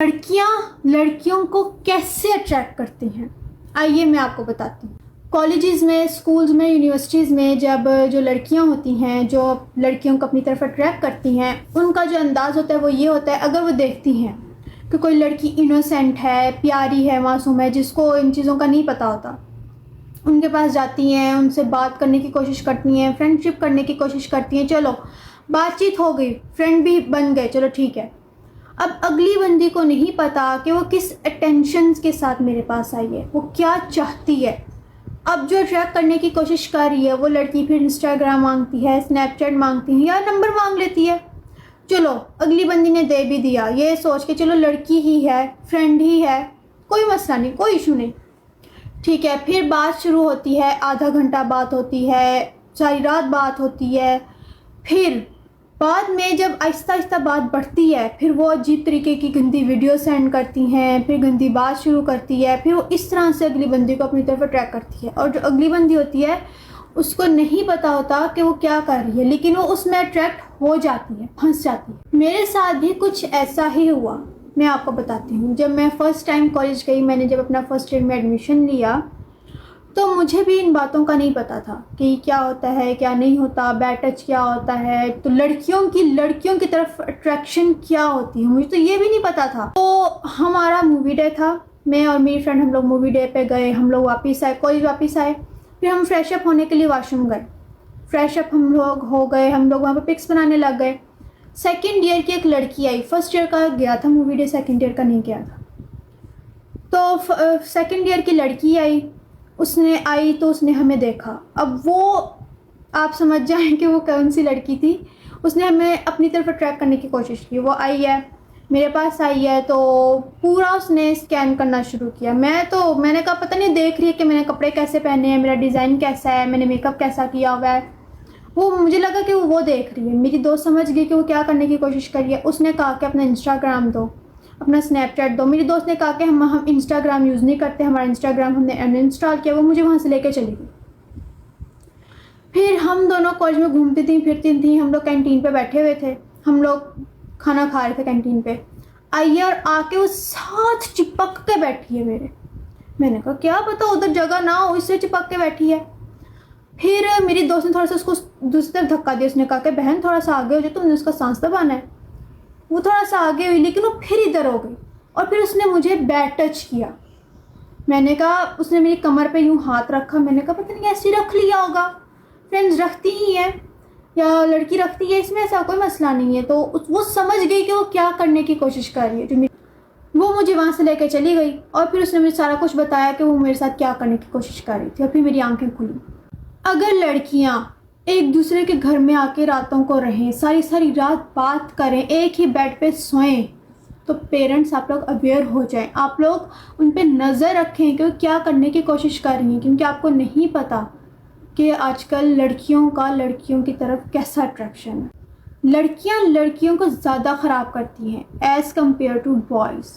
लड़कियां लड़कियों को कैसे अट्रैक्ट करती हैं, आइए मैं आपको बताती हूँ। कॉलेजेस में, स्कूल्स में, यूनिवर्सिटीज़ में जब जो लड़कियां होती हैं जो लड़कियों को अपनी तरफ अट्रैक्ट करती हैं, उनका जो अंदाज़ होता है वो ये होता है, अगर वो देखती हैं कि कोई लड़की इनोसेंट है, प्यारी है, मासूम है, जिसको इन चीज़ों का नहीं पता होता, उनके पास जाती हैं, उनसे बात करने की कोशिश करती हैं, फ्रेंडशिप करने की कोशिश करती हैं, चलो बातचीत हो गई, फ्रेंड भी बन गए, चलो ठीक है। अब अगली बंदी को नहीं पता कि वो किस अटेंशन के साथ मेरे पास आई है, वो क्या चाहती है। अब जो अट्रैक्ट करने की कोशिश कर रही है वो लड़की फिर इंस्टाग्राम मांगती है, स्नैपचैट मांगती है या नंबर मांग लेती है। चलो अगली बंदी ने दे भी दिया, ये सोच के चलो लड़की ही है, फ्रेंड ही है, कोई मसला नहीं, कोई इशू नहीं, ठीक है। फिर बात शुरू होती है, आधा घंटा बात होती है, सारी रात बात होती है। फिर बाद में जब आहिस्ता आहिस्ता बात बढ़ती है, फिर वो अजीब तरीके की गंदी वीडियो सेंड करती हैं, फिर गंदी बात शुरू करती है, फिर वो इस तरह से अगली बंदी को अपनी तरफ अट्रैक्ट करती है। और जो अगली बंदी होती है उसको नहीं पता होता कि वो क्या कर रही है, लेकिन वो उसमें अट्रैक्ट हो जाती है, फंस जाती है। मेरे साथ भी कुछ ऐसा ही हुआ, मैं आपको बताती हूँ। जब मैं फ़र्स्ट टाइम कॉलेज गई, मैंने जब अपना फर्स्ट ईयर में एडमिशन लिया, तो मुझे भी इन बातों का नहीं पता था कि क्या होता है, क्या नहीं होता, बैड टच क्या होता है, तो लड़कियों की तरफ अट्रैक्शन क्या होती है, मुझे तो ये भी नहीं पता था। तो हमारा मूवी डे था, मैं और मेरी फ्रेंड हम लोग मूवी डे पे गए, हम लोग वापस आए, कॉलेज वापस आए, फिर हम फ्रेश अप होने के लिए वॉशरूम गए। फ्रेश अप हम लोग हो गए, हम लोग वहाँ पर पिक्स बनाने लग गए। सेकेंड ईयर की एक लड़की आई, फर्स्ट ईयर का गया था मूवी डे, सेकेंड ईयर का नहीं गया था। तो सेकेंड ईयर की लड़की आई, उसने आई तो उसने हमें देखा। अब वो आप समझ जाएं कि वो कौन सी लड़की थी। उसने हमें अपनी तरफ अट्रैक्ट करने की कोशिश की। वो आई है, मेरे पास आई है, तो पूरा उसने स्कैन करना शुरू किया। मैंने कहा पता नहीं देख रही है कि मैंने कपड़े कैसे पहने हैं, मेरा डिज़ाइन कैसा है, मैंने मेकअप कैसा किया हुआ है। वो मुझे लगा कि वो देख रही है। मेरी दोस्त समझ गई कि वो क्या करने की कोशिश कर रही है। उसने कहा कि अपना इंस्टाग्राम दो, अपना स्नैपचैट दो। मेरी दोस्त ने कहा कि हम इंस्टाग्राम यूज़ नहीं करते, हमारा इंस्टाग्राम हमने अनइंस्टॉल किया। वो मुझे वहाँ से लेकर चली गई। फिर हम दोनों कॉलेज में घूमती थी, फिरती थी। हम लोग कैंटीन पे बैठे हुए थे, हम लोग खाना खा रहे थे कैंटीन पे। आई और आके वो साथ चिपक के बैठी है मेरे। मैंने कहा क्या पता उधर जगह ना हो, इससे चिपक के बैठी है। फिर मेरी दोस्त ने थोड़ा सा उसको दूसरी तरफ धक्का दिया। उसने कहा कि बहन थोड़ा सा आगे हो जाए, तुमने उसका सांस दबाना है। वो थोड़ा सा आगे हुई, लेकिन वो फिर इधर हो गई और फिर उसने मुझे बैड टच किया। मैंने कहा, उसने मेरी कमर पे यूँ हाथ रखा। मैंने कहा पता नहीं ऐसे रख लिया होगा, फ्रेंड्स रखती ही है या लड़की रखती है, इसमें ऐसा कोई मसला नहीं है। तो वो समझ गई कि वो क्या करने की कोशिश कर रही है। वो मुझे वहाँ से लेकर चली गई और फिर उसने मुझे सारा कुछ बताया कि वो मेरे साथ क्या करने की कोशिश कर रही थी। और फिर मेरी आंखें खुली। अगर लड़कियाँ एक दूसरे के घर में आके रातों को रहें, सारी सारी रात बात करें, एक ही बेड पे सोएं, तो पेरेंट्स आप लोग अवेयर हो जाएं। आप लोग उन पे नज़र रखें कि वो क्या करने की कोशिश कर रही हैं, क्योंकि आपको नहीं पता कि आजकल लड़कियों का लड़कियों की तरफ कैसा अट्रैक्शन है। लड़कियां लड़कियों को ज़्यादा ख़राब करती हैं एज़ कम्पेयर टू बॉयज़।